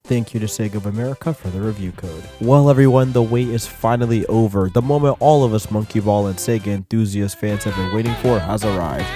Thank you to Sega of America for the review code. Well everyone, the wait is finally over. The moment all of us Monkey Ball and Sega enthusiast fans have been waiting for has arrived.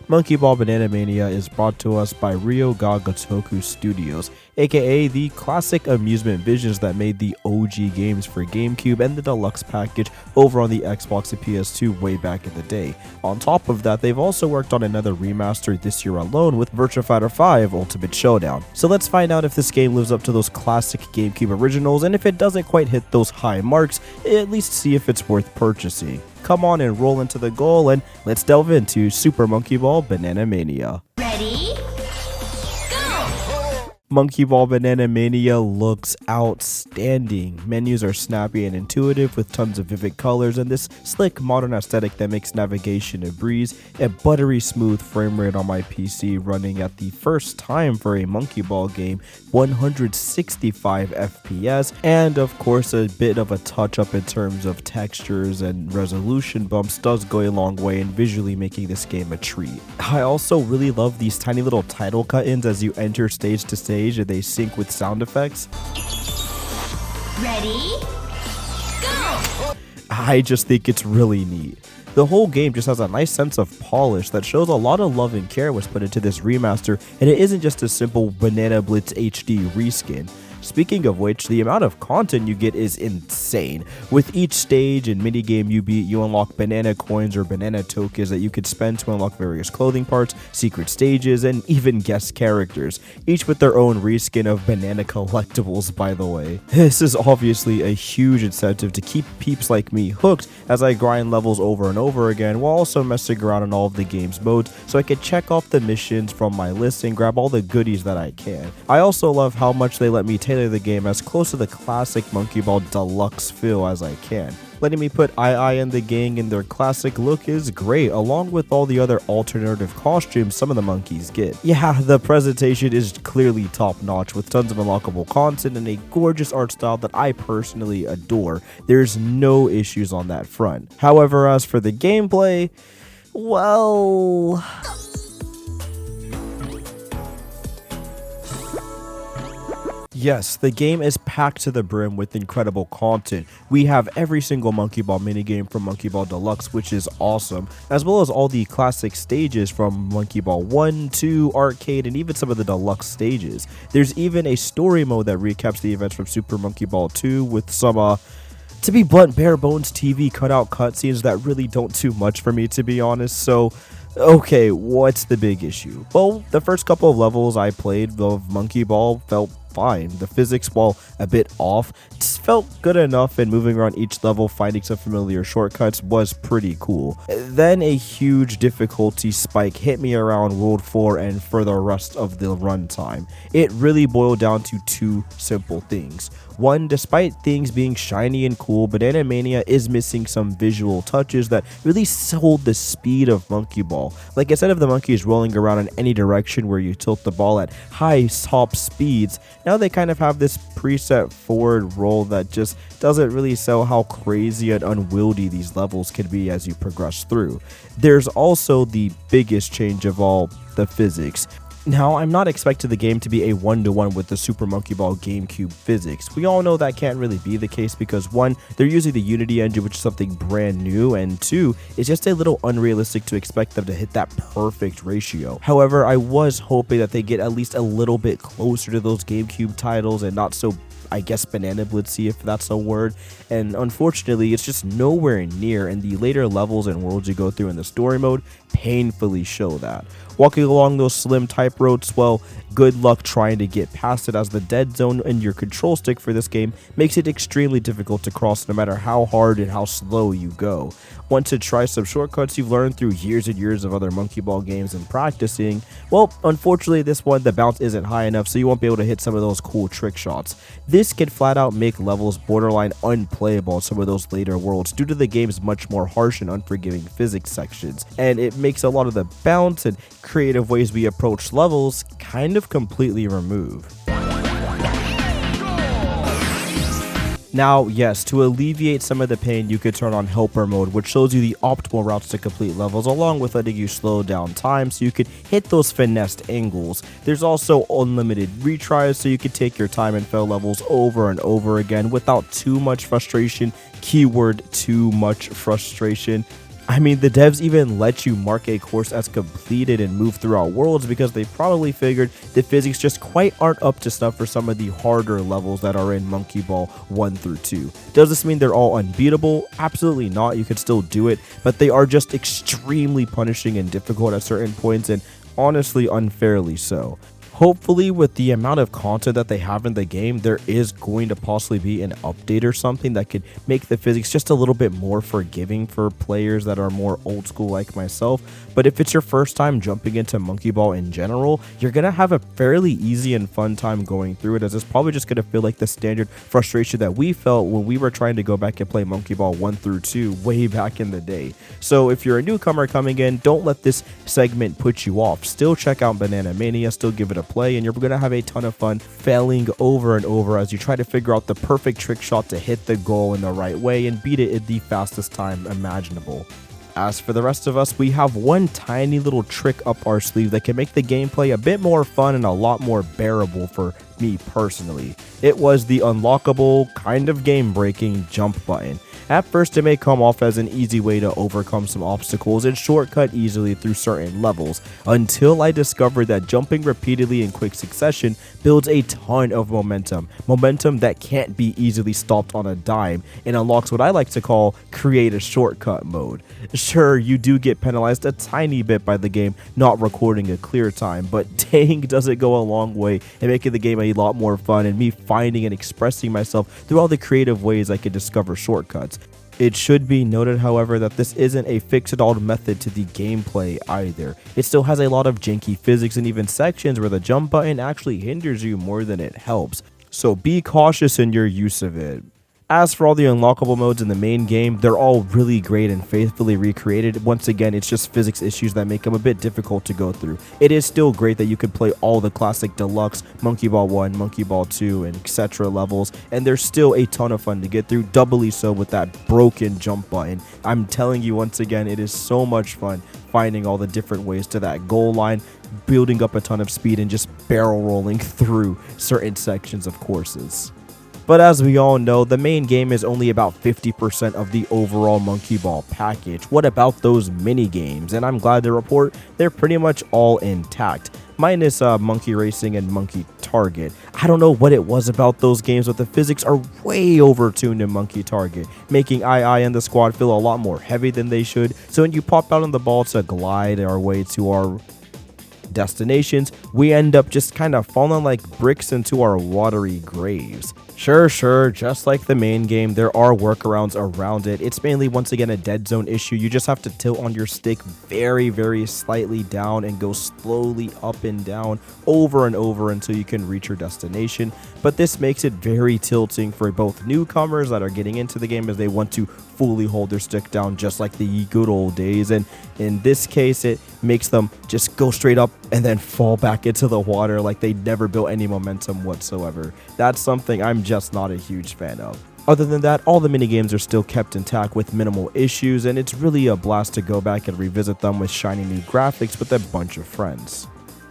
Monkey Ball Banana Mania is brought to us by Ryoga Gotoku Studios, aka the classic amusement visions that made the OG games for GameCube and the deluxe package over on the Xbox and PS2 way back in the day. On top of that, they've also worked on another remaster this year alone with Virtua Fighter 5 Ultimate Showdown. So let's find out if this game lives up to those classic GameCube originals, and if it doesn't quite hit those high marks, at least see if it's worth purchasing. Come on and roll into the goal, and let's delve into Super Monkey Ball Banana Mania. Ready? Go! Monkey Ball Banana Mania looks outstanding. Menus are snappy and intuitive with tons of vivid colors and this slick modern aesthetic that makes navigation a breeze. A buttery smooth frame rate on my PC running at the first time for a Monkey Ball game, 165 FPS, and of course a bit of a touch up in terms of textures and resolution bumps does go a long way in visually making this game a treat. I also really love these tiny little title cut-ins as you enter stage to stage and they sync with sound effects. Ready? Go! I just think it's really neat. The whole game just has a nice sense of polish that shows a lot of love and care was put into this remaster, and it isn't just a simple Banana Blitz HD reskin. Speaking of which, the amount of content you get is insane. With each stage and minigame you beat, you unlock banana coins or banana tokens that you could spend to unlock various clothing parts, secret stages, and even guest characters, each with their own reskin of banana collectibles, by the way. This is obviously a huge incentive to keep peeps like me hooked as I grind levels over and over again while also messing around in all of the game's modes so I can check off the missions from my list and grab all the goodies that I can. I also love how much they let me tailor the game as close to the classic Monkey Ball Deluxe feel as I can. Letting me put Ai and the gang in their classic look is great, along with all the other alternative costumes some of the monkeys get. Yeah, the presentation is clearly top notch with tons of unlockable content and a gorgeous art style that I personally adore. There's no issues on that front. However, as for the gameplay, well... Yes, the game is packed to the brim with incredible content. We have every single Monkey Ball minigame from Monkey Ball Deluxe, which is awesome, as well as all the classic stages from Monkey Ball 1, 2, Arcade, and even some of the deluxe stages. There's even a story mode that recaps the events from Super Monkey Ball 2 with some, to be blunt, bare bones TV cutout cutscenes that really don't do much for me, to be honest, so... Okay, what's the big issue? Well, the first couple of levels I played of Monkey Ball felt fine. The physics, while a bit off, felt good enough, and moving around each level finding some familiar shortcuts was pretty cool. Then a huge difficulty spike hit me around World 4 and for the rest of the runtime. It really boiled down to two simple things. One, despite things being shiny and cool, Banana Mania is missing some visual touches that really sold the speed of Monkey Ball. Like, instead of the monkeys rolling around in any direction where you tilt the ball at high top speeds, now they kind of have this preset forward roll that just doesn't really sell how crazy and unwieldy these levels can be as you progress through. There's also the biggest change of all, the physics. Now, I'm not expecting the game to be a one-to-one with the Super Monkey Ball GameCube physics. We all know that can't really be the case because 1, they're using the Unity engine, which is something brand new, and 2, it's just a little unrealistic to expect them to hit that perfect ratio. However, I was hoping that they get at least a little bit closer to those GameCube titles and not so, I guess, banana blitzy, if that's a word, and unfortunately it's just nowhere near, and the later levels and worlds you go through in the story mode painfully show that. Walking along those slim type roads, well, good luck trying to get past it, as the dead zone in your control stick for this game makes it extremely difficult to cross no matter how hard and how slow you go. Want to try some shortcuts you've learned through years and years of other Monkey Ball games and practicing? Well, unfortunately this one, the bounce isn't high enough, so you won't be able to hit some of those cool trick shots. This can flat out make levels borderline unplayable in some of those later worlds due to the game's much more harsh and unforgiving physics sections, and it makes a lot of the bounce and creative ways we approach levels kind of completely removed. Now, yes, to alleviate some of the pain, you could turn on helper mode, which shows you the optimal routes to complete levels, along with letting you slow down time so you could hit those finessed angles. There's also unlimited retries, so you could take your time and fail levels over and over again without too much frustration. Keyword, too much frustration. I mean, the devs even let you mark a course as completed and move throughout worlds because they probably figured the physics just quite aren't up to snuff for some of the harder levels that are in Monkey Ball 1 through 2. Does this mean they're all unbeatable? Absolutely not, you could still do it, but they are just extremely punishing and difficult at certain points, and honestly unfairly so. Hopefully, with the amount of content that they have in the game, there is going to possibly be an update or something that could make the physics just a little bit more forgiving for players that are more old school like myself. But if it's your first time jumping into Monkey Ball in general, you're going to have a fairly easy and fun time going through it, as it's probably just going to feel like the standard frustration that we felt when we were trying to go back and play Monkey Ball 1 through 2 way back in the day. So if you're a newcomer coming in, don't let this segment put you off. Still check out MANIA, still give it a play, and you're going to have a ton of fun failing over and over as you try to figure out the perfect trick shot to hit the goal in the right way and beat it in the fastest time imaginable. As for the rest of us, we have one tiny little trick up our sleeve that can make the gameplay a bit more fun and a lot more bearable for me personally. It was the unlockable, kind of game-breaking jump button. At first, it may come off as an easy way to overcome some obstacles and shortcut easily through certain levels, until I discovered that jumping repeatedly in quick succession builds a ton of momentum that can't be easily stopped on a dime, and unlocks what I like to call create a shortcut mode. Sure, you do get penalized a tiny bit by the game not recording a clear time, but dang does it go a long way in making the game a lot more fun and me finding and expressing myself through all the creative ways I could discover shortcuts. It should be noted, however, that this isn't a fix-it-all method to the gameplay either. It still has a lot of janky physics and even sections where the jump button actually hinders you more than it helps, so be cautious in your use of it. As for all the unlockable modes in the main game, they're all really great and faithfully recreated. Once again, it's just physics issues that make them a bit difficult to go through. It is still great that you could play all the classic deluxe Monkey Ball 1, Monkey Ball 2, and etc. levels, and there's still a ton of fun to get through, doubly so with that broken jump button. I'm telling you once again, it is so much fun finding all the different ways to that goal line, building up a ton of speed, and just barrel rolling through certain sections of courses. But as we all know, the main game is only about 50% of the overall Monkey Ball package. What about those mini games? And I'm glad to report they're pretty much all intact, minus Monkey Racing and Monkey Target. I don't know what it was about those games, but the physics are way overtuned in Monkey Target, making II and the squad feel a lot more heavy than they should. So when you pop out on the ball to glide our way to our destinations, we end up just kind of falling like bricks into our watery graves. Sure, just like the main game, there are workarounds around it. It's mainly, once again, a dead zone issue. You just have to tilt on your stick very, very slightly down and go slowly up and down over and over until you can reach your destination. But this makes it very tilting for both newcomers that are getting into the game as they want to fully hold their stick down just like the good old days, and in this case it makes them just go straight up and then fall back into the water like they never built any momentum whatsoever. That's something I'm just not a huge fan of. Other than that, all the minigames are still kept intact with minimal issues, and it's really a blast to go back and revisit them with shiny new graphics with a bunch of friends.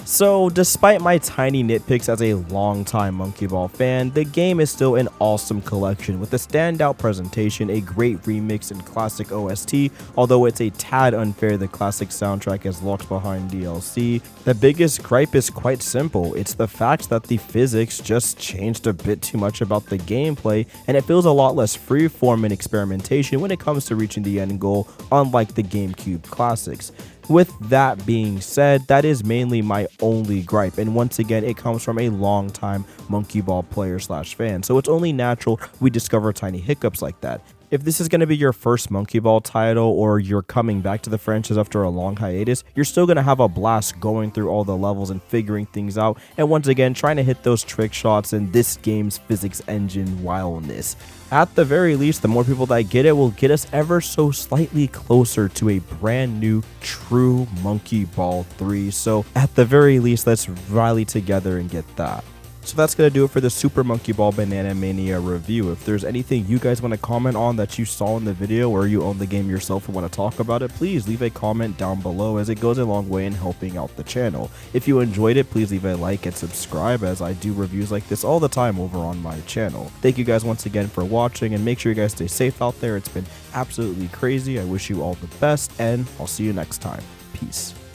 So, despite my tiny nitpicks as a longtime Monkey Ball fan, the game is still an awesome collection with a standout presentation, a great remix, and classic OST, although it's a tad unfair the classic soundtrack is locked behind DLC. The biggest gripe is quite simple, it's the fact that the physics just changed a bit too much about the gameplay, and it feels a lot less freeform and experimentation when it comes to reaching the end goal, unlike the GameCube classics. With that being said, that is mainly my only gripe, and once again it comes from a long time Monkey Ball player / fan, so it's only natural we discover tiny hiccups like that. If this is going to be your first Monkey Ball title, or you're coming back to the franchise after a long hiatus, you're still going to have a blast going through all the levels and figuring things out, and once again trying to hit those trick shots in this game's physics engine wildness. At the very least, the more people that get it will get us ever so slightly closer to a brand new true Monkey Ball 3, so at the very least let's rally together and get that. So that's going to do it for the Super Monkey Ball Banana Mania review. If there's anything you guys want to comment on that you saw in the video, or you own the game yourself and want to talk about it, please leave a comment down below, as it goes a long way in helping out the channel. If you enjoyed it, please leave a like and subscribe, as I do reviews like this all the time over on my channel. Thank you guys once again for watching, and make sure you guys stay safe out there. It's been absolutely crazy. I wish you all the best, and I'll see you next time. Peace.